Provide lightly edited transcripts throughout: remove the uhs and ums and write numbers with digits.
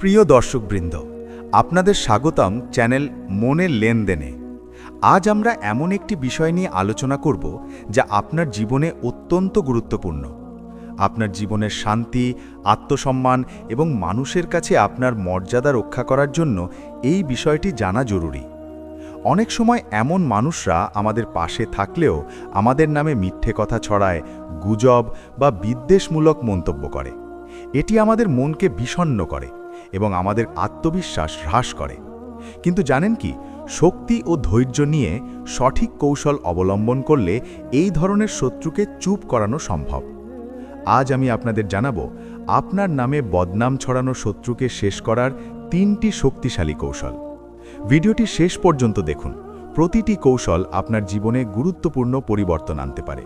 প্রিয় দর্শকবৃন্দ, আপনাদের স্বাগতম চ্যানেল মনের লেনদেনে। আজ আমরা এমন একটি বিষয় নিয়ে আলোচনা করব যা আপনার জীবনে অত্যন্ত গুরুত্বপূর্ণ। আপনার জীবনের শান্তি, আত্মসম্মান এবং মানুষের কাছে আপনার মর্যাদা রক্ষা করার জন্য এই বিষয়টি জানা জরুরি। অনেক সময় এমন মানুষরা আমাদের পাশে থাকলেও আমাদের নামে মিথ্যে কথা ছড়ায়, গুজব বা বিদ্বেষমূলক মন্তব্য করে। এটি আমাদের মনকে বিষণ্ণ করে এবং আমাদের আত্মবিশ্বাস হ্রাস করে। কিন্তু জানেন কি, শক্তি ও ধৈর্য নিয়ে সঠিক কৌশল অবলম্বন করলে এই ধরনের শত্রুকে চুপ করানো সম্ভব। আজ আমি আপনাদের জানাবো আপনার নামে বদনাম ছড়ানো শত্রুকে শেষ করার 3টি শক্তিশালী কৌশল। ভিডিওটি শেষ পর্যন্ত দেখুন। প্রতিটি কৌশল আপনার জীবনে গুরুত্বপূর্ণ পরিবর্তন আনতে পারে।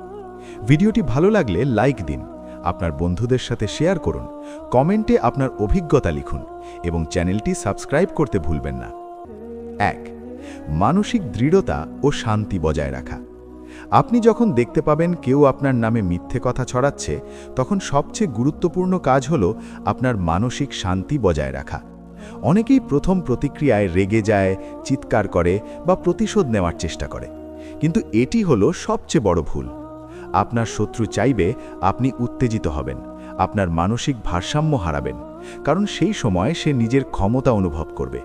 ভিডিওটি ভালো লাগলে লাইক দিন, আপনার বন্ধুদের সাথে শেয়ার করুন, কমেন্টে আপনার অভিজ্ঞতা লিখুন এবং চ্যানেলটি সাবস্ক্রাইব করতে ভুলবেন না। 1. মানসিক দৃঢ়তা ও শান্তি বজায় রাখা। আপনি যখন দেখতে পাবেন কেউ আপনার নামে মিথ্যে কথা ছড়াচ্ছে, তখন সবচেয়ে গুরুত্বপূর্ণ কাজ হলো আপনার মানসিক শান্তি বজায় রাখা। অনেকেই প্রথম প্রতিক্রিয়ায় রেগে যায়, চিৎকার করে বা প্রতিশোধ নেওয়ার চেষ্টা করে, কিন্তু এটি হলো সবচেয়ে বড় ভুল। আপনার শত্রু চাইবে আপনি উত্তেজিত হবেন, আপনার মানসিক ভারসাম্য হারাবেন, কারণ সেই সময় সে নিজের ক্ষমতা অনুভব করবে।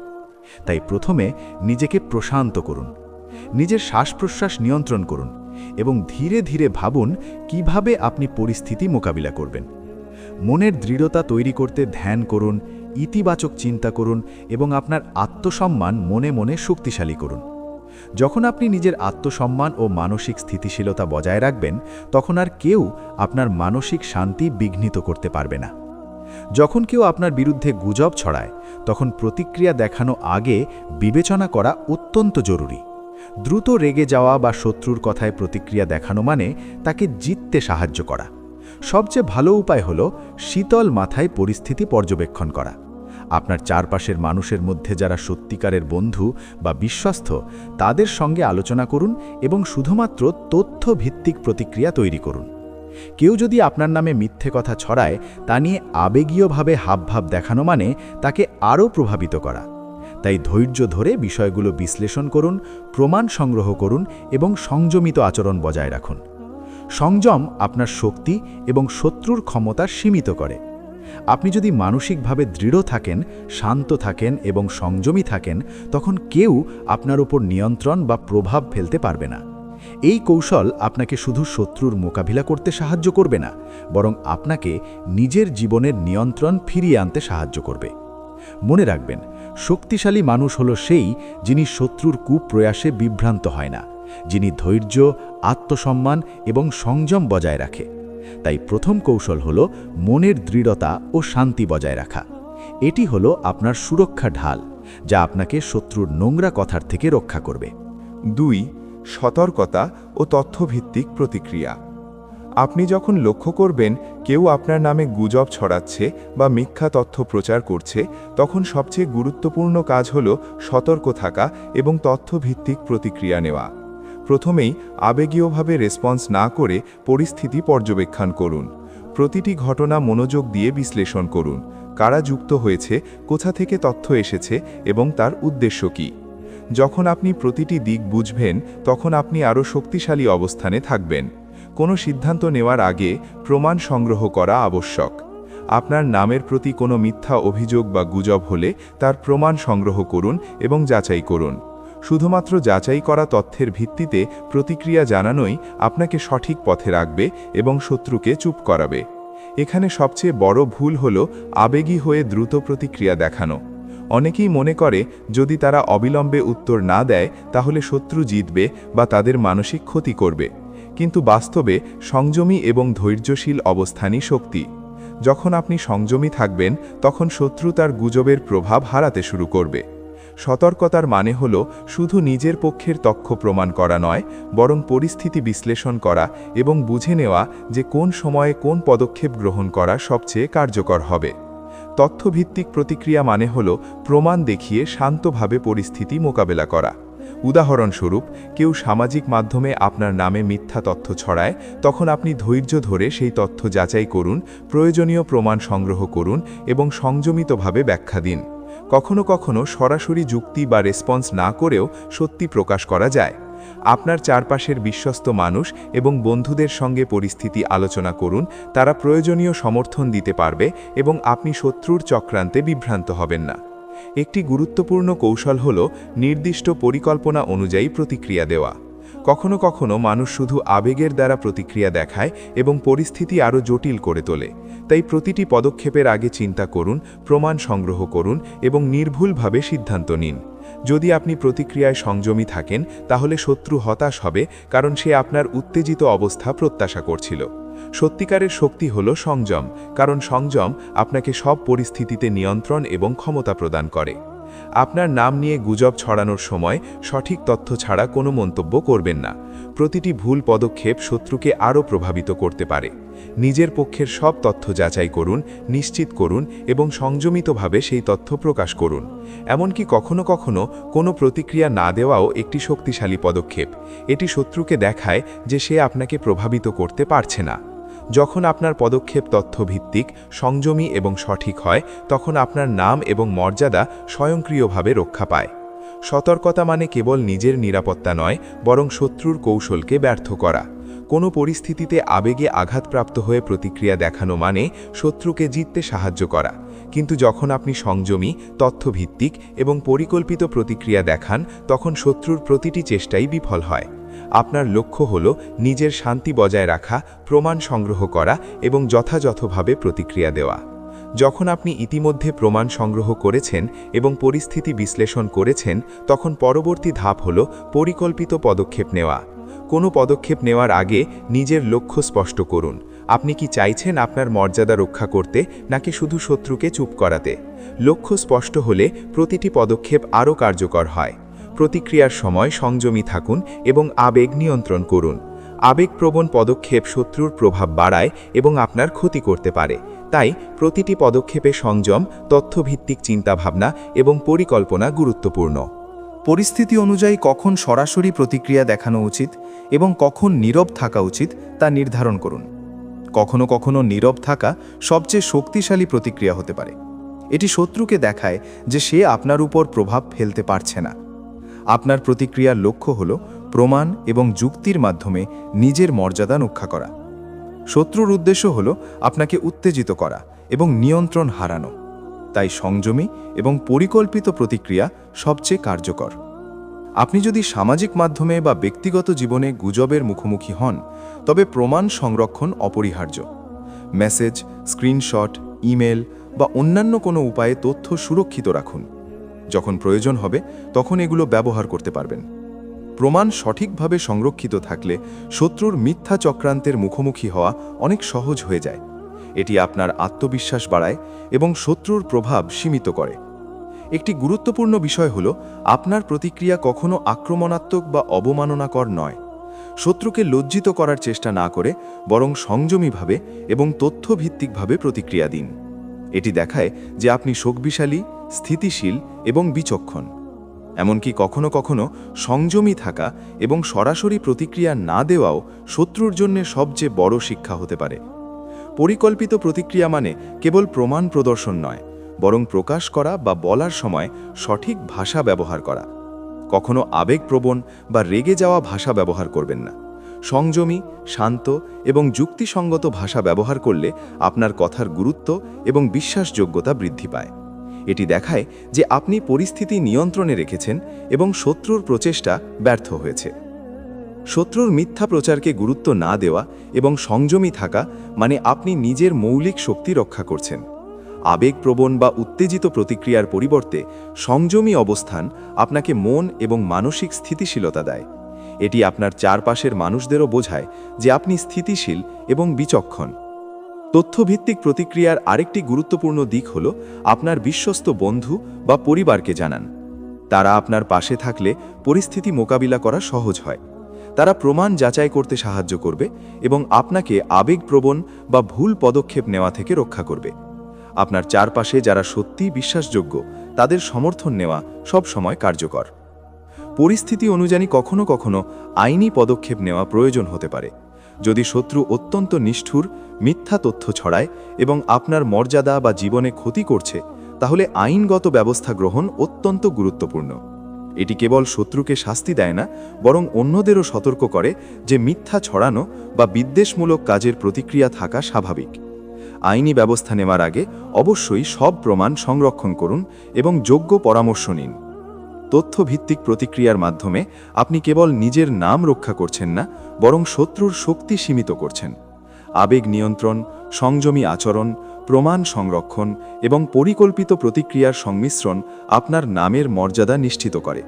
তাই প্রথমে নিজেকে প্রশান্ত করুন, নিজের শ্বাস-প্রশ্বাস নিয়ন্ত্রণ করুন এবং ধীরে ধীরে ভাবুন কিভাবে আপনি পরিস্থিতি মোকাবিলা করবেন। মনের দৃঢ়তা তৈরি করতে ধ্যান করুন, ইতিবাচক চিন্তা করুন এবং আপনার আত্মসম্মান মনে মনে শক্তিশালী করুন। যখন আপনি নিজের আত্মসম্মান ও মানসিক স্থিতিশীলতা বজায় রাখবেন, তখন আর কেউ আপনার মানসিক শান্তি বিঘ্নিত করতে পারবে না। যখন কেউ আপনার বিরুদ্ধে গুজব ছড়ায়, তখন প্রতিক্রিয়া দেখানো আগে বিবেচনা করা অত্যন্ত জরুরি। দ্রুত রেগে যাওয়া বা শত্রুর কথায় প্রতিক্রিয়া দেখানো মানে তাকে জিততে সাহায্য করা। সবচেয়ে ভালো উপায় হল শীতল মাথায় পরিস্থিতি পর্যবেক্ষণ করা। আপনার চারপাশের মানুষের মধ্যে যারা সত্যিকারের বন্ধু বা বিশ্বস্ত, তাদের সঙ্গে আলোচনা করুন এবং শুধুমাত্র তথ্যভিত্তিক প্রতিক্রিয়া তৈরি করুন। কেউ যদি আপনার নামে মিথ্যে কথা ছড়ায়, তা নিয়ে আবেগীয়ভাবে হাবভাব দেখানো মানে তাকে আরও প্রভাবিত করা। তাই ধৈর্য ধরে বিষয়গুলো বিশ্লেষণ করুন, প্রমাণ সংগ্রহ করুন এবং সংযমিত আচরণ বজায় রাখুন। সংযম আপনার শক্তি এবং শত্রুর ক্ষমতা সীমিত করে। আপনি যদি মানসিকভাবে দৃঢ় থাকেন, শান্ত থাকেন এবং সংযমী থাকেন, তখন কেউ আপনার উপর নিয়ন্ত্রণ বা প্রভাব ফেলতে পারবে না। এই কৌশল আপনাকে শুধু শত্রুর মোকাবিলা করতে সাহায্য করবে না, বরং আপনাকে নিজের জীবনের নিয়ন্ত্রণ ফিরিয়ে আনতে সাহায্য করবে। মনে রাখবেন, শক্তিশালী মানুষ হল সেই যিনি শত্রুর কুপ্রয়াসে বিভ্রান্ত হয় না, যিনি ধৈর্য, আত্মসম্মান এবং সংযম বজায় রাখে। তাই প্রথম কৌশল হল মনের দৃঢ়তা ও শান্তি বজায় রাখা। এটি হলো আপনার সুরক্ষা ঢাল, যা আপনাকে শত্রুর নোংরা কথার থেকে রক্ষা করবে। 2. সতর্কতা ও তথ্যভিত্তিক প্রতিক্রিয়া। আপনি যখন লক্ষ্য করবেন কেউ আপনার নামে গুজব ছড়াচ্ছে বা মিথ্যা তথ্য প্রচার করছে, তখন সবচেয়ে গুরুত্বপূর্ণ কাজ হল সতর্ক থাকা এবং তথ্যভিত্তিক প্রতিক্রিয়া নেওয়া। প্রথমেই আবেগীয়ভাবে রেসপন্স না করে পরিস্থিতি পর্যবেক্ষণ করুন। প্রতিটি ঘটনা মনোযোগ দিয়ে বিশ্লেষণ করুন। কারা যুক্ত হয়েছে, কোথা থেকে তথ্য এসেছে এবং তার উদ্দেশ্য কী। যখন আপনি প্রতিটি দিক বুঝবেন, তখন আপনি আরও শক্তিশালী অবস্থানে থাকবেন। কোনো সিদ্ধান্ত নেওয়ার আগে প্রমাণ সংগ্রহ করা আবশ্যক। আপনার নামের প্রতি কোনো মিথ্যা অভিযোগ বা গুজব হলে তার প্রমাণ সংগ্রহ করুন এবং যাচাই করুন। শুধুমাত্র যাচাই করা তথ্যের ভিত্তিতে প্রতিক্রিয়া জানানোই আপনাকে সঠিক পথে রাখবে এবং শত্রুকে চুপ করাবে। এখানে সবচেয়ে বড় ভুল হল আবেগী হয়ে দ্রুত প্রতিক্রিয়া দেখানো। অনেকেই মনে করে যদি তারা অবিলম্বে উত্তর না দেয়, তাহলে শত্রু জিতবে বা তাদের মানসিক ক্ষতি করবে। কিন্তু বাস্তবে সংযমী এবং ধৈর্যশীল অবস্থানই শক্তি। যখন আপনি সংযমী থাকবেন, তখন শত্রু তার গুজবের প্রভাব হারাতে শুরু করবে। সতর্কতার মানে হল শুধু নিজের পক্ষের তথ্য প্রমাণ করা নয়, বরং পরিস্থিতি বিশ্লেষণ করা এবং বুঝে নেওয়া যে কোন সময়ে কোন পদক্ষেপ গ্রহণ করা সবচেয়ে কার্যকর হবে। তথ্যভিত্তিক প্রতিক্রিয়া মানে হল প্রমাণ দেখিয়ে শান্তভাবে পরিস্থিতি মোকাবেলা করা। উদাহরণস্বরূপ, কেউ সামাজিক মাধ্যমে আপনার নামে মিথ্যা তথ্য ছড়ায়, তখন আপনি ধৈর্য ধরে সেই তথ্য যাচাই করুন, প্রয়োজনীয় প্রমাণ সংগ্রহ করুন এবং সংযমিতভাবে ব্যাখ্যা দিন। কখনো কখনো সরাসরি যুক্তি বা রেসপন্স না করেও সত্যি প্রকাশ করা যায়। আপনার চারপাশের বিশ্বস্ত মানুষ এবং বন্ধুদের সঙ্গে পরিস্থিতি আলোচনা করুন, তারা প্রয়োজনীয় সমর্থন দিতে পারবে এবং আপনি শত্রুর চক্রান্তে বিভ্রান্ত হবেন না। একটি গুরুত্বপূর্ণ কৌশল হল নির্দিষ্ট পরিকল্পনা অনুযায়ী প্রতিক্রিয়া দেওয়া। কখনো কখনো মানুষ শুধু আবেগের দ্বারা প্রতিক্রিয়া দেখায় এবং পরিস্থিতি আরও জটিল করে তোলে। তাই প্রতিটি পদক্ষেপের আগে চিন্তা করুন, প্রমাণ সংগ্রহ করুন এবং নির্ভুলভাবে সিদ্ধান্ত নিন। যদি আপনি প্রতিক্রিয়ায় সংযমী থাকেন, তাহলে শত্রু হতাশ হবে, কারণ সে আপনার উত্তেজিত অবস্থা প্রত্যাশা করছিল। সত্যিকারের শক্তি হল সংযম, কারণ সংযম আপনাকে সব পরিস্থিতিতে নিয়ন্ত্রণ এবং ক্ষমতা প্রদান করে। আপনার নাম নিয়ে গুজব ছড়ানোর সময় সঠিক তথ্য ছাড়া কোনো মন্তব্য করবেন না। প্রতিটি ভুল পদক্ষেপ শত্রুকে আরও প্রভাবিত করতে পারে। নিজের পক্ষের সব তথ্য যাচাই করুন, নিশ্চিত করুন এবং সংযমিতভাবে সেই তথ্য প্রকাশ করুন। এমনকি কখনো কখনো কোনো প্রতিক্রিয়া না দেওয়াও একটি শক্তিশালী পদক্ষেপ। এটি শত্রুকে দেখায় যে সে আপনাকে প্রভাবিত করতে পারছে না। যখন আপনার পদক্ষেপ তথ্যভিত্তিক, সংযমী এবং সঠিক হয়, তখন আপনার নাম এবং মর্যাদা স্বয়ংক্রিয়ভাবে রক্ষা পায়। সতর্কতা মানে কেবল নিজের নিরাপত্তা নয়, বরং শত্রুর কৌশলকে ব্যর্থ করা। কোনো পরিস্থিতিতে আবেগে আঘাতপ্রাপ্ত হয়ে প্রতিক্রিয়া দেখানো মানে শত্রুকে জিততে সাহায্য করা। কিন্তু যখন আপনি সংযমী, তথ্যভিত্তিক এবং পরিকল্পিত প্রতিক্রিয়া দেখান, তখন শত্রুর প্রতিটি চেষ্টাই বিফল হয়। আপনার লক্ষ্য হল নিজের শান্তি বজায় রাখা, প্রমাণ সংগ্রহ করা এবং যথাযথভাবে প্রতিক্রিয়া দেওয়া। যখন আপনি ইতিমধ্যে প্রমাণ সংগ্রহ করেছেন এবং পরিস্থিতি বিশ্লেষণ করেছেন, তখন পরবর্তী ধাপ হল পরিকল্পিত পদক্ষেপ নেওয়া। কোনো পদক্ষেপ নেওয়ার আগে নিজের লক্ষ্য স্পষ্ট করুন। আপনি কি চাইছেন আপনার মর্যাদা রক্ষা করতে, নাকি শুধু শত্রুকে চুপ করাতে? লক্ষ্য স্পষ্ট হলে প্রতিটি পদক্ষেপ আরও কার্যকর হয়। প্রতিক্রিয়ার সময় সংযমী থাকুন এবং আবেগ নিয়ন্ত্রণ করুন। আবেগপ্রবণ পদক্ষেপ শত্রুর প্রভাব বাড়ায় এবং আপনার ক্ষতি করতে পারে। তাই প্রতিটি পদক্ষেপে সংযম, তথ্যভিত্তিক চিন্তাভাবনা এবং পরিকল্পনা গুরুত্বপূর্ণ। পরিস্থিতি অনুযায়ী কখন সরাসরি প্রতিক্রিয়া দেখানো উচিত এবং কখন নীরব থাকা উচিত তা নির্ধারণ করুন। কখনো কখনো নীরব থাকা সবচেয়ে শক্তিশালী প্রতিক্রিয়া হতে পারে। এটি শত্রুকে দেখায় যে সে আপনার উপর প্রভাব ফেলতে পারছে না। আপনার প্রতিক্রিয়ার লক্ষ্য হল প্রমাণ এবং যুক্তির মাধ্যমে নিজের মর্যাদা রক্ষা করা। শত্রুর উদ্দেশ্য হল আপনাকে উত্তেজিত করা এবং নিয়ন্ত্রণ হারানো। তাই সংযমী এবং পরিকল্পিত প্রতিক্রিয়া সবচেয়ে কার্যকর। আপনি যদি সামাজিক মাধ্যমে বা ব্যক্তিগত জীবনে গুজবের মুখোমুখি হন, তবে প্রমাণ সংরক্ষণ অপরিহার্য। মেসেজ, স্ক্রিনশট, ইমেল বা অন্যান্য কোনো উপায়ে তথ্য সুরক্ষিত রাখুন। যখন প্রয়োজন হবে তখন এগুলো ব্যবহার করতে পারবেন। প্রমাণ সঠিকভাবে সংরক্ষিত থাকলে শত্রুর মিথ্যা চক্রান্তের মুখোমুখি হওয়া অনেক সহজ হয়ে যায়। এটি আপনার আত্মবিশ্বাস বাড়ায় এবং শত্রুর প্রভাব সীমিত করে। একটি গুরুত্বপূর্ণ বিষয় হল আপনার প্রতিক্রিয়া কখনো আক্রমণাত্মক বা অবমাননাকর নয়। শত্রুকে লজ্জিত করার চেষ্টা না করে বরং সংযমীভাবে এবং তথ্যভিত্তিকভাবে প্রতিক্রিয়া দিন। এটি দেখায় যে আপনি শক্তিশালী, স্থিতিশীল এবং বিচক্ষণ। এমনকি কখনো কখনো সংযমী থাকা এবং সরাসরি প্রতিক্রিয়া না দেওয়াও শত্রুর জন্য সবচেয়ে বড় শিক্ষা হতে পারে। পরিকল্পিত প্রতিক্রিয়া মানে কেবল প্রমাণ প্রদর্শন নয়, বরং প্রকাশ করা বা বলার সময় সঠিক ভাষা ব্যবহার করা। কখনো আবেগপ্রবণ বা রেগে যাওয়া ভাষা ব্যবহার করবেন না। সংযমী, শান্ত এবং যুক্তিসঙ্গত ভাষা ব্যবহার করলে আপনার কথার গুরুত্ব এবং বিশ্বাসযোগ্যতা বৃদ্ধি পায়। এটি দেখায় যে আপনি পরিস্থিতি নিয়ন্ত্রণে রেখেছেন এবং শত্রুর প্রচেষ্টা ব্যর্থ হয়েছে। শত্রুর মিথ্যা প্রচারকে গুরুত্ব না দেওয়া এবং সংযমী থাকা মানে আপনি নিজের মৌলিক শক্তি রক্ষা করছেন। আবেগপ্রবণ বা উত্তেজিত প্রতিক্রিয়ার পরিবর্তে সংযমী অবস্থান আপনাকে মন এবং মানসিক স্থিতিশীলতা দেয়। এটি আপনার চারপাশের মানুষদেরও বোঝায় যে আপনি স্থিতিশীল এবং বিচক্ষণ। তথ্যভিত্তিক প্রতিক্রিয়ার আরেকটি গুরুত্বপূর্ণ দিক হল আপনার বিশ্বস্ত বন্ধু বা পরিবারকে জানান। তারা আপনার পাশে থাকলে পরিস্থিতি মোকাবিলা করা সহজ হয়। তারা প্রমাণ যাচাই করতে সাহায্য করবে এবং আপনাকে আবেগপ্রবণ বা ভুল পদক্ষেপ নেওয়া থেকে রক্ষা করবে। আপনার চারপাশে যারা সত্যিই বিশ্বাসযোগ্য, তাদের সমর্থন নেওয়া সব সময় কার্যকর। পরিস্থিতি অনুযায়ী কখনো কখনো আইনি পদক্ষেপ নেওয়া প্রয়োজন হতে পারে। যদি শত্রু অত্যন্ত নিষ্ঠুর, মিথ্যা তথ্য ছড়ায় এবং আপনার মর্যাদা বা জীবনে ক্ষতি করছে, তাহলে আইনগত ব্যবস্থা গ্রহণ অত্যন্ত গুরুত্বপূর্ণ। এটি কেবল শত্রুকে শাস্তি দেয় না, বরং অন্যদেরও সতর্ক করে যে মিথ্যা ছড়ানো বা বিদ্বেষমূলক কাজের প্রতিক্রিয়া থাকা স্বাভাবিক। আইনি ব্যবস্থা নেওয়ার আগে অবশ্যই সব প্রমাণ সংরক্ষণ করুন এবং যোগ্য পরামর্শ নিন। তথ্যভিত্তিক প্রতিক্রিয়ার মাধ্যমে আপনি কেবল নিজের নাম রক্ষা করছেন না, বরং শত্রুর শক্তি সীমিত করছেন। আবেগ নিয়ন্ত্রণ, সংযমী আচরণ, প্রমাণ সংরক্ষণ এবং পরিকল্পিত প্রতিক্রিয়ার সংমিশ্রণ আপনার নামের মর্যাদা নিশ্চিত করে।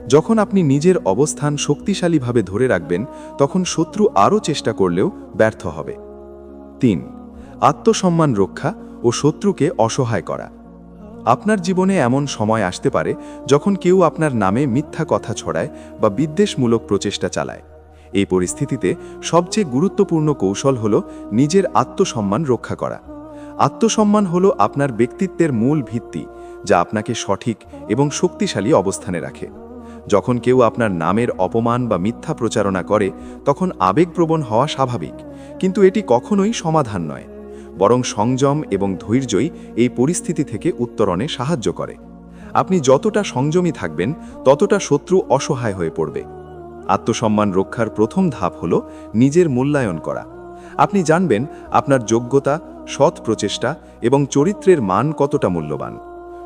যখন আপনি নিজের অবস্থান শক্তিশালীভাবে ধরে রাখবেন, তখন শত্রু আরও চেষ্টা করলেও ব্যর্থ হবে। 3. আত্মসম্মান রক্ষা ও শত্রুকে অসহায় করা। আপনার জীবনে এমন সময় আসতে পারে যখন কেউ আপনার নামে মিথ্যা কথা ছড়ায় বা বিদ্বেষমূলক প্রচেষ্টা চালায়। এই পরিস্থিতিতে সবচেয়ে গুরুত্বপূর্ণ কৌশল হল নিজের আত্মসম্মান রক্ষা করা। আত্মসম্মান হল আপনার ব্যক্তিত্বের মূল ভিত্তি, যা আপনাকে সঠিক এবং শক্তিশালী অবস্থানে রাখে। যখন কেউ আপনার নামের অপমান বা মিথ্যা প্রচারণা করে, তখন আবেগপ্রবণ হওয়া স্বাভাবিক, কিন্তু এটি কখনোই সমাধান নয়। বরং সংযম এবং ধৈর্যই এই পরিস্থিতি থেকে উত্তরণে সাহায্য করে। আপনি যতটা সংযমী থাকবেন, ততটা শত্রু অসহায় হয়ে পড়বে। আত্মসম্মান রক্ষার প্রথম ধাপ হল নিজের মূল্যায়ন করা। আপনি জানবেন আপনার যোগ্যতা, সৎ প্রচেষ্টা এবং চরিত্রের মান কতটা মূল্যবান।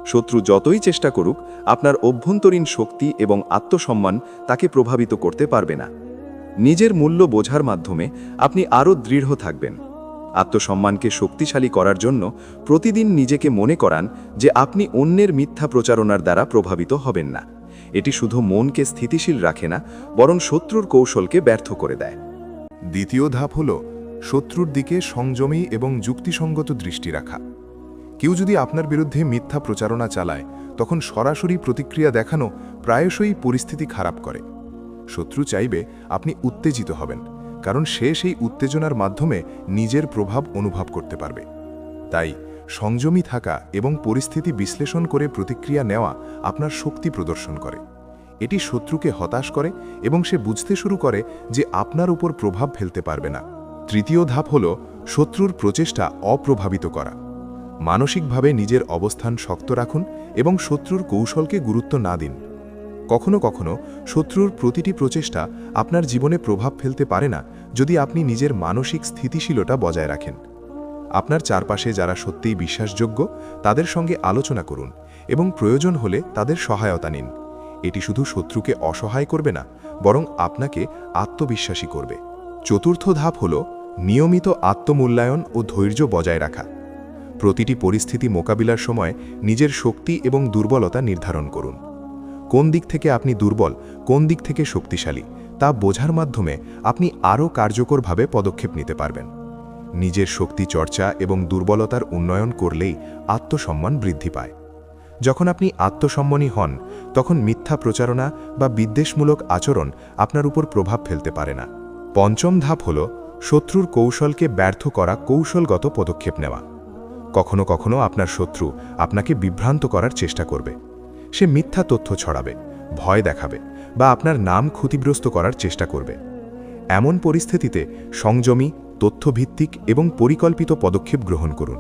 শত্রু যতই চেষ্টা করুক, আপনার অভ্যন্তরীণ শক্তি এবং আত্মসম্মান তাকে প্রভাবিত করতে পারবে না। নিজের মূল্য বোঝার মাধ্যমে আপনি আরও দৃঢ় থাকবেন। আত্মসম্মানকে শক্তিশালী করার জন্য প্রতিদিন নিজেকে মনে করান যে আপনি অন্যের মিথ্যা প্রচারণার দ্বারা প্রভাবিত হবেন না। এটি শুধু মনকে স্থিতিশীল রাখে না, বরং শত্রুর কৌশলকে ব্যর্থ করে দেয়। দ্বিতীয় ধাপ হল শত্রুর দিকে সংযমী এবং যুক্তিসঙ্গত দৃষ্টি রাখা। কেউ যদি আপনার বিরুদ্ধে মিথ্যা প্রচারণা চালায়, তখন সরাসরি প্রতিক্রিয়া দেখানো প্রায়শই পরিস্থিতি খারাপ করে। শত্রু চাইবে আপনি উত্তেজিত হবেন, কারণ সে সেই উত্তেজনার মাধ্যমে নিজের প্রভাব অনুভব করতে পারবে। তাই সংযমী থাকা এবং পরিস্থিতি বিশ্লেষণ করে প্রতিক্রিয়া নেওয়া আপনার শক্তি প্রদর্শন করে। এটি শত্রুকে হতাশ করে এবং সে বুঝতে শুরু করে যে আপনার উপর প্রভাব ফেলতে পারবে না। তৃতীয় ধাপ হল শত্রুর প্রচেষ্টা অপ্রভাবিত করা। মানসিকভাবে নিজের অবস্থান শক্ত রাখুন এবং শত্রুর কৌশলকে গুরুত্ব না দিন। কখনো কখনো শত্রুর প্রতিটি প্রচেষ্টা আপনার জীবনে প্রভাব ফেলতে পারে না, যদি আপনি নিজের মানসিক স্থিতিশীলতা বজায় রাখেন। আপনার চারপাশে যারা সত্যিই বিশ্বাসযোগ্য, তাদের সঙ্গে আলোচনা করুন এবং প্রয়োজন হলে তাদের সহায়তা নিন। এটি শুধু শত্রুকে অসহায় করবে না, বরং আপনাকে আত্মবিশ্বাসী করবে। চতুর্থ ধাপ হল নিয়মিত আত্মমূল্যায়ন ও ধৈর্য বজায় রাখা। প্রতিটি পরিস্থিতি মোকাবিলার সময় নিজের শক্তি এবং দুর্বলতা নির্ধারণ করুন। কোন দিক থেকে আপনি দুর্বল, কোন দিক থেকে শক্তিশালী, তা বোঝার মাধ্যমে আপনি আরও কার্যকরভাবে পদক্ষেপ নিতে পারবেন। নিজের শক্তি চর্চা এবং দুর্বলতার উন্নয়ন করলেই আত্মসম্মান বৃদ্ধি পায়। যখন আপনি আত্মসম্মানী হন, তখন মিথ্যা প্রচারণা বা বিদ্বেষমূলক আচরণ আপনার উপর প্রভাব ফেলতে পারে না। পঞ্চম ধাপ হল শত্রুর কৌশলকে ব্যর্থ করা কৌশলগত পদক্ষেপ নেওয়া। কখনো কখনো আপনার শত্রু আপনাকে বিভ্রান্ত করার চেষ্টা করবে। সে মিথ্যা তথ্য ছড়াবে, ভয় দেখাবে বা আপনার নাম ক্ষতিগ্রস্ত করার চেষ্টা করবে। এমন পরিস্থিতিতে সংযমী, তথ্যভিত্তিক এবং পরিকল্পিত পদক্ষেপ গ্রহণ করুন।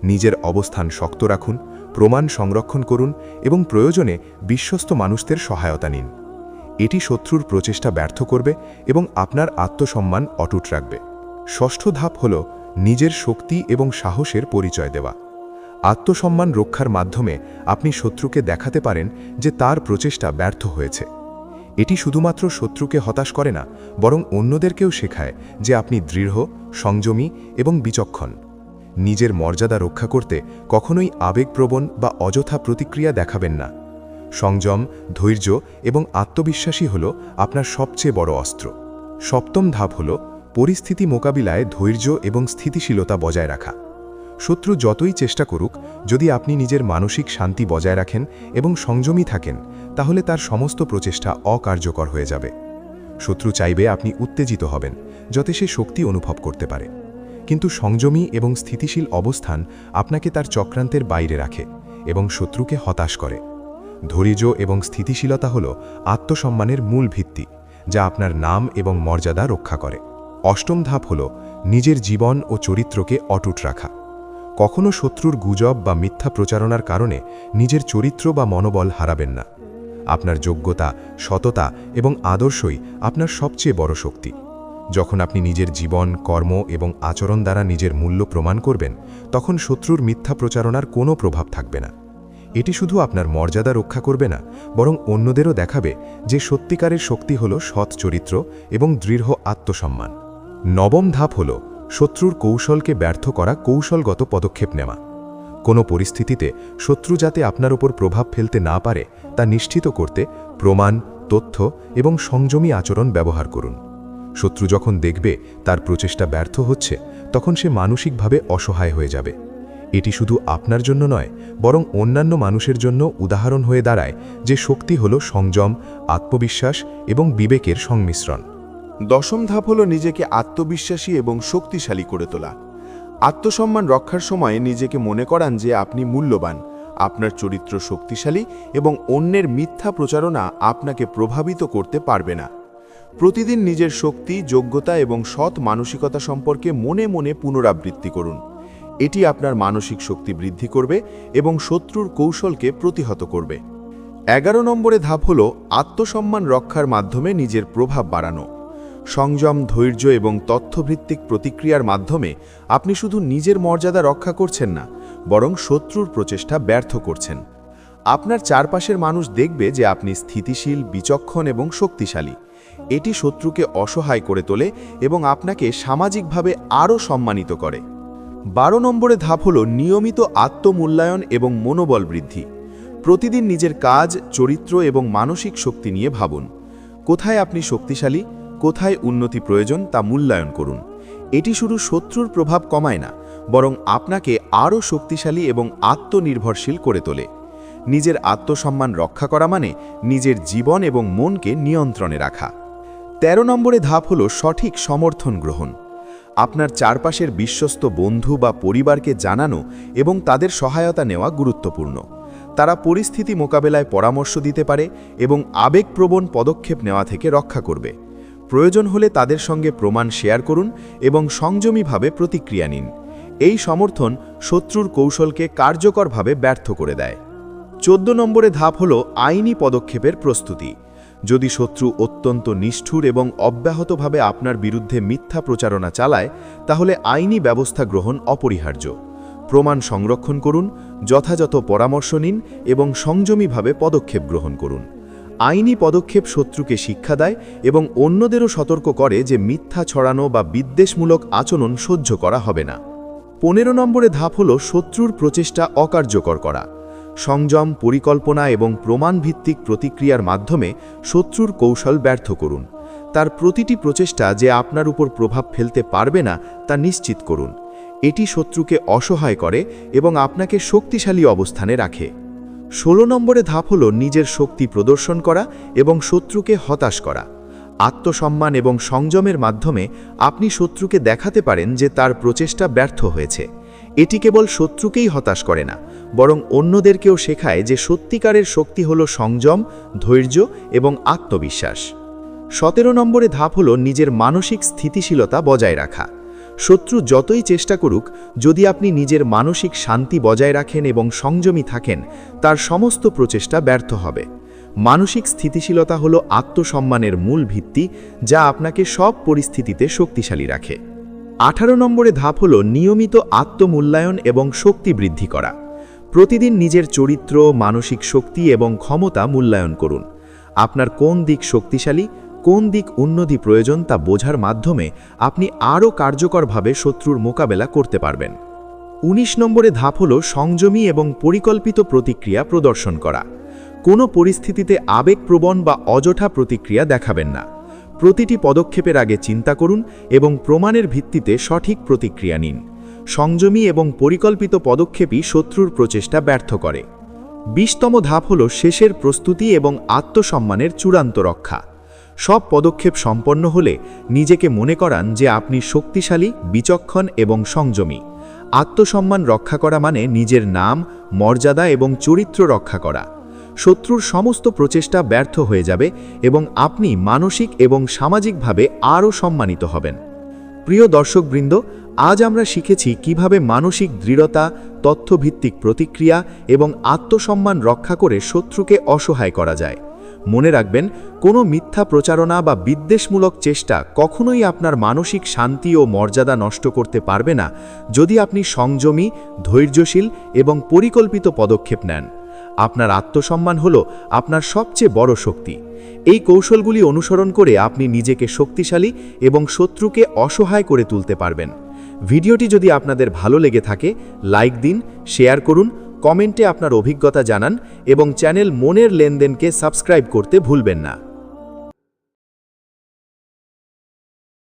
নিজের অবস্থান শক্ত রাখুন, প্রমাণ সংরক্ষণ করুন এবং প্রয়োজনে বিশ্বস্ত মানুষদের সহায়তা নিন। এটি শত্রুর প্রচেষ্টা ব্যর্থ করবে এবং আপনার আত্মসম্মান অটুট রাখবে। ষষ্ঠ ধাপ হল নিজের শক্তি এবং সাহসের পরিচয় দেওয়া। আত্মসম্মান রক্ষার মাধ্যমে আপনি শত্রুকে দেখাতে পারেন যে তার প্রচেষ্টা ব্যর্থ হয়েছে। এটি শুধুমাত্র শত্রুকে হতাশ করে না, বরং অন্যদেরকেও শেখায় যে আপনি দৃঢ়, সংযমী এবং বিচক্ষণ। নিজের মর্যাদা রক্ষা করতে কখনোই আবেগপ্রবণ বা অযথা প্রতিক্রিয়া দেখাবেন না। সংযম, ধৈর্য এবং আত্মবিশ্বাসী হল আপনার সবচেয়ে বড় অস্ত্র। সপ্তম ধাপ হল পরিস্থিতি মোকাবিলায় ধৈর্য এবং স্থিতিশীলতা বজায় রাখা। শত্রু যতই চেষ্টা করুক, যদি আপনি নিজের মানসিক শান্তি বজায় রাখেন এবং সংযমী থাকেন, তাহলে তার সমস্ত প্রচেষ্টা অকার্যকর হয়ে যাবে। শত্রু চাইবে আপনি উত্তেজিত হবেন, যাতে সে শক্তি অনুভব করতে পারে। কিন্তু সংযমী এবং স্থিতিশীল অবস্থান আপনাকে তার চক্রান্তের বাইরে রাখে এবং শত্রুকে হতাশ করে। ধৈর্য এবং স্থিতিশীলতা হল আত্মসম্মানের মূল ভিত্তি, যা আপনার নাম এবং মর্যাদা রক্ষা করে। অষ্টম ধাপ হল নিজের জীবন ও চরিত্রকে অটুট রাখা। কখনো শত্রুর গুজব বা মিথ্যা প্রচারণার কারণে নিজের চরিত্র বা মনোবল হারাবেন না। আপনার যোগ্যতা, সততা এবং আদর্শই আপনার সবচেয়ে বড় শক্তি। যখন আপনি নিজের জীবন, কর্ম এবং আচরণ দ্বারা নিজের মূল্য প্রমাণ করবেন, তখন শত্রুর মিথ্যা প্রচারণার কোনো প্রভাব থাকবে না। এটি শুধু আপনার মর্যাদা রক্ষা করবে না, বরং অন্যদেরও দেখাবে যে সত্যিকারের শক্তি হল সৎ চরিত্র এবং দৃঢ় আত্মসম্মান। নবম ধাপ হল শত্রুর কৌশলকে ব্যর্থ করা কৌশলগত পদক্ষেপ নেওয়া। কোনো পরিস্থিতিতে শত্রু যাতে আপনার উপর প্রভাব ফেলতে না পারে তা নিশ্চিত করতে প্রমাণ, তথ্য এবং সংযমী আচরণ ব্যবহার করুন। শত্রু যখন দেখবে তার প্রচেষ্টা ব্যর্থ হচ্ছে, তখন সে মানসিকভাবে অসহায় হয়ে যাবে। এটি শুধু আপনার জন্য নয়, বরং অন্যান্য মানুষের জন্য উদাহরণ হয়ে দাঁড়ায় যে শক্তি হল সংযম, আত্মবিশ্বাস এবং বিবেকের সংমিশ্রণ। দশম ধাপ হল নিজেকে আত্মবিশ্বাসী এবং শক্তিশালী করে তোলা। আত্মসম্মান রক্ষার সময় নিজেকে মনে করান যে আপনি মূল্যবান, আপনার চরিত্র শক্তিশালী এবং অন্যের মিথ্যা প্রচারণা আপনাকে প্রভাবিত করতে পারবে না। প্রতিদিন নিজের শক্তি, যোগ্যতা এবং সৎ মানসিকতা সম্পর্কে মনে মনে পুনরাবৃত্তি করুন। এটি আপনার মানসিক শক্তি বৃদ্ধি করবে এবং শত্রুর কৌশলকে প্রতিহত করবে। 11 নম্বরে ধাপ হল আত্মসম্মান রক্ষার মাধ্যমে নিজের প্রভাব বাড়ানো। সংযম, ধৈর্য এবং তথ্যভিত্তিক প্রতিক্রিয়ার মাধ্যমে আপনি শুধু নিজের মর্যাদা রক্ষা করছেন না, বরং শত্রুর প্রচেষ্টা ব্যর্থ করছেন। আপনার চারপাশের মানুষ দেখবে যে আপনি স্থিতিশীল, বিচক্ষণ এবং শক্তিশালী। এটি শত্রুকে অসহায় করে তোলে এবং আপনাকে সামাজিকভাবে আরও সম্মানিত করে। 12 নম্বরে ধাপ হল নিয়মিত আত্মমূল্যায়ন এবং মনোবল বৃদ্ধি। প্রতিদিন নিজের কাজ, চরিত্র এবং মানসিক শক্তি নিয়ে ভাবুন। কোথায় আপনি শক্তিশালী, কোথায় উন্নতি প্রয়োজন তা মূল্যায়ন করুন। এটি শুধু শত্রুর প্রভাব কমায় না, বরং আপনাকে আরও শক্তিশালী এবং আত্মনির্ভরশীল করে তোলে। নিজের আত্মসম্মান রক্ষা করা মানে নিজের জীবন এবং মনকে নিয়ন্ত্রণে রাখা। 13 নম্বরে ধাপ হল সঠিক সমর্থন গ্রহণ। আপনার চারপাশের বিশ্বস্ত বন্ধু বা পরিবারকে জানানো এবং তাদের সহায়তা নেওয়া গুরুত্বপূর্ণ। তারা পরিস্থিতি মোকাবেলায় পরামর্শ দিতে পারে এবং আবেগপ্রবণ পদক্ষেপ নেওয়া থেকে রক্ষা করবে। প্রয়োজন হলে তাদের সঙ্গে প্রমাণ শেয়ার করুন এবং সংযমীভাবে প্রতিক্রিয়া নিন। এই সমর্থন শত্রুর কৌশলকে কার্যকরভাবে ব্যর্থ করে দেয়। 14 নম্বরে ধাপ হল আইনি পদক্ষেপের প্রস্তুতি। যদি শত্রু অত্যন্ত নিষ্ঠুর এবং অব্যাহতভাবে আপনার বিরুদ্ধে মিথ্যা প্রচারণা চালায়, তাহলে আইনি ব্যবস্থা গ্রহণ অপরিহার্য। প্রমাণ সংরক্ষণ করুন, যথাযথ পরামর্শ নিন এবং সংযমীভাবে পদক্ষেপ গ্রহণ করুন। আইনি পদক্ষেপ শত্রুকে শিক্ষা দেয় এবং অন্যদেরও সতর্ক করে যে মিথ্যা ছড়ানো বা বিদ্বেষমূলক আচরণ সহ্য করা হবে না। 15 নম্বরে ধাপ হল শত্রুর প্রচেষ্টা অকার্যকর করা। সংযম, পরিকল্পনা এবং প্রমাণভিত্তিক প্রতিক্রিয়ার মাধ্যমে শত্রুর কৌশল ব্যর্থ করুন। তার প্রতিটি প্রচেষ্টা যে আপনার উপর প্রভাব ফেলতে পারবে না তা নিশ্চিত করুন। এটি শত্রুকে অসহায় করে এবং আপনাকে শক্তিশালী অবস্থানে রাখে। 16 নম্বরে ধাপ হল নিজের শক্তি প্রদর্শন করা এবং শত্রুকে হতাশ করা। আত্মসম্মান এবং সংযমের মাধ্যমে আপনি শত্রুকে দেখাতে পারেন যে তার প্রচেষ্টা ব্যর্থ হয়েছে। এটি কেবল শত্রুকেই হতাশ করে না, বরং অন্যদেরকেও শেখায় যে সত্যিকারের শক্তি হল সংযম, ধৈর্য এবং আত্মবিশ্বাস। 17 নম্বরে ধাপ হল নিজের মানসিক স্থিতিশীলতা বজায় রাখা। শত্রু যতই চেষ্টা করুক, যদি আপনি নিজের মানসিক শান্তি বজায় রাখেন এবং সংযমী থাকেন, তার সমস্ত প্রচেষ্টা ব্যর্থ হবে। মানসিক স্থিতিশীলতা হল আত্মসম্মানের মূল ভিত্তি, যা আপনাকে সব পরিস্থিতিতে শক্তিশালী রাখে। 18 নম্বরে ধাপ হল নিয়মিত আত্মমূল্যায়ন এবং শক্তি বৃদ্ধি করা। প্রতিদিন নিজের চরিত্র, মানসিক শক্তি এবং ক্ষমতা মূল্যায়ন করুন। আপনার কোন দিক শক্তিশালী, কোন দিক উন্নতি প্রয়োজন তা বোঝার মাধ্যমে আপনি আরও কার্যকরভাবে শত্রুর মোকাবেলা করতে পারবেন। 19 নম্বরে ধাপ হল সংযমী এবং পরিকল্পিত প্রতিক্রিয়া প্রদর্শন করা। কোনো পরিস্থিতিতে আবেগপ্রবণ বা অযথা প্রতিক্রিয়া দেখাবেন না। প্রতিটি পদক্ষেপের আগে চিন্তা করুন এবং প্রমাণের ভিত্তিতে সঠিক প্রতিক্রিয়া নিন। সংযমী এবং পরিকল্পিত পদক্ষেপই শত্রুর প্রচেষ্টা ব্যর্থ করে। 20তম ধাপ হল শেষের প্রস্তুতি এবং আত্মসম্মানের চূড়ান্ত রক্ষা। সব পদক্ষেপ সম্পন্ন হলে নিজেকে মনে করান যে আপনি শক্তিশালী, বিচক্ষণ এবং সংযমী। আত্মসম্মান রক্ষা করা মানে নিজের নাম, মর্যাদা এবং চরিত্র রক্ষা করা। শত্রুর সমস্ত প্রচেষ্টা ব্যর্থ হয়ে যাবে এবং আপনি মানসিক এবং সামাজিকভাবে আরও সম্মানিত হবেন। প্রিয় দর্শকবৃন্দ, আজ আমরা শিখেছি কিভাবে মানসিক দৃঢ়তা, তথ্যভিত্তিক প্রতিক্রিয়া এবং আত্মসম্মান রক্ষা করে শত্রুকে অসহায় করা যায়। মনে রাখবেন, কোনো মিথ্যা প্রচারণা বা বিদ্বেষমূলক চেষ্টা কখনোই আপনার মানসিক শান্তি ও মর্যাদা নষ্ট করতে পারবে না যদি আপনি সংযমী, ধৈর্যশীল এবং পরিকল্পিত পদক্ষেপ নেন। আপনার আত্মসম্মান হল আপনার সবচেয়ে বড় শক্তি। এই কৌশলগুলি অনুসরণ করে আপনি নিজেকে শক্তিশালী এবং শত্রুকে অসহায় করে তুলতে পারবেন। ভিডিওটি যদি আপনাদের ভালো লেগে থাকে, লাইক দিন, শেয়ার করুন, কমেন্টে আপনার অভিজ্ঞতা জানান এবং চ্যানেল মনের লেনদেনকে সাবস্ক্রাইব করতে ভুলবেন না।